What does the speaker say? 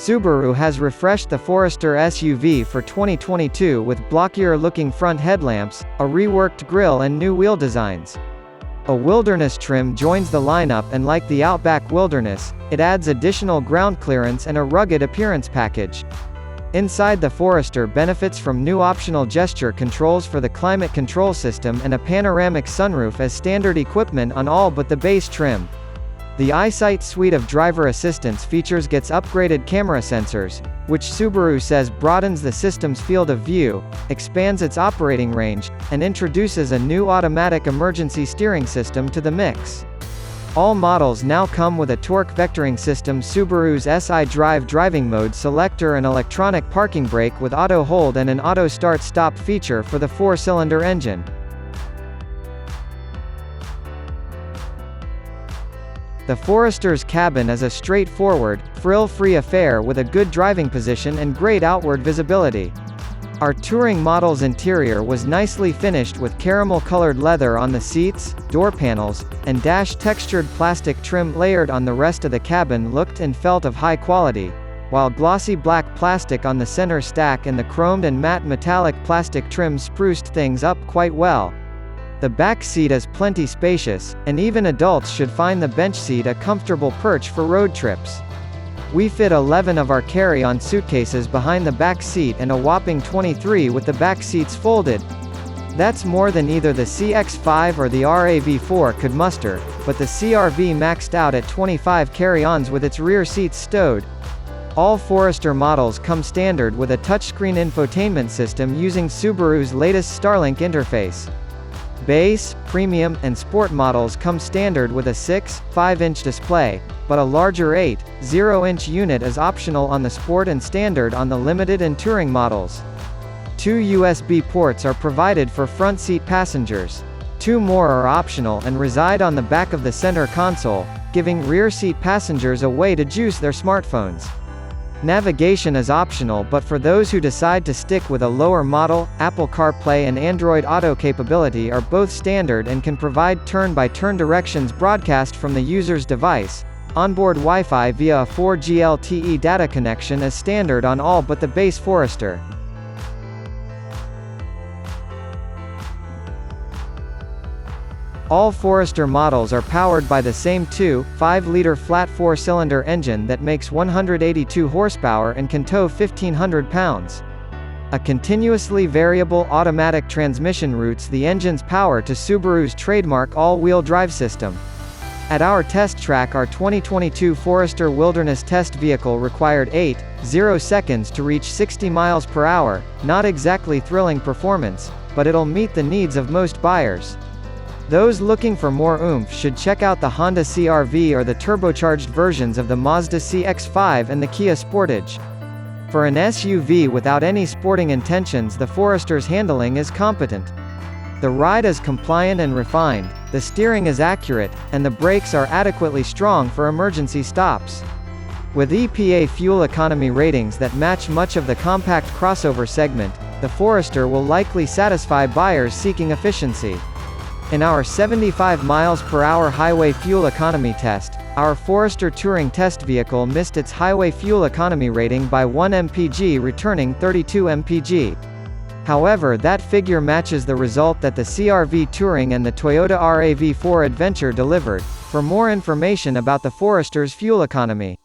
Subaru has refreshed the Forester SUV for 2022 with blockier-looking front headlamps, a reworked grille and new wheel designs. A Wilderness trim joins the lineup and like the Outback Wilderness, it adds additional ground clearance and a rugged appearance package. Inside, the Forester benefits from new optional gesture controls for the climate control system and a panoramic sunroof as standard equipment on all but the base trim. The EyeSight suite of driver assistance features gets upgraded camera sensors, which Subaru says broadens the system's field of view, expands its operating range, and introduces a new automatic emergency steering system to the mix. All models now come with a torque vectoring system, Subaru's SI Drive driving mode selector, and electronic parking brake with auto hold and an auto start-stop feature for the 4-cylinder engine. The Forester's cabin is a straightforward, frill-free affair with a good driving position and great outward visibility. Our touring model's interior was nicely finished with caramel-colored leather on the seats, door panels, and dash-textured plastic trim layered on the rest of the cabin looked and felt of high quality, while glossy black plastic on the center stack and the chromed and matte metallic plastic trim spruced things up quite well. The back seat is plenty spacious, and even adults should find the bench seat a comfortable perch for road trips. We fit 11 of our carry-on suitcases behind the back seat and a whopping 23 with the back seats folded. That's more than either the CX-5 or the RAV4 could muster, but the CR-V maxed out at 25 carry-ons with its rear seats stowed. All Forester models come standard with a touchscreen infotainment system using Subaru's latest Starlink interface. Base, Premium, and Sport models come standard with a 6.5-inch display, but a larger 8.0-inch unit is optional on the Sport and Standard on the Limited and Touring models. 2 USB ports are provided for front seat passengers. 2 more are optional and reside on the back of the center console, giving rear seat passengers a way to juice their smartphones. Navigation is optional, but for those who decide to stick with a lower model, Apple CarPlay and Android Auto capability are both standard and can provide turn-by-turn directions broadcast from the user's device. Onboard Wi-Fi via a 4G LTE data connection is standard on all but the base Forester. All Forester models are powered by the same 2.5-liter flat 4-cylinder engine that makes 182 horsepower and can tow 1,500 pounds. A continuously variable automatic transmission routes the engine's power to Subaru's trademark all-wheel drive system. At our test track, our 2022 Forester Wilderness test vehicle required 8.0 seconds to reach 60 miles per hour, not exactly thrilling performance, but it'll meet the needs of most buyers. Those looking for more oomph should check out the Honda CR-V or the turbocharged versions of the Mazda CX-5 and the Kia Sportage. For an SUV without any sporting intentions, the Forester's handling is competent. The ride is compliant and refined, the steering is accurate, and the brakes are adequately strong for emergency stops. With EPA fuel economy ratings that match much of the compact crossover segment, the Forester will likely satisfy buyers seeking efficiency. In our 75 miles per hour highway fuel economy test, our Forester Touring test vehicle missed its highway fuel economy rating by 1 mpg, returning 32 mpg. However, that figure matches the result that the CR-V Touring and the Toyota RAV4 Adventure delivered. For more information about the Forester's fuel economy,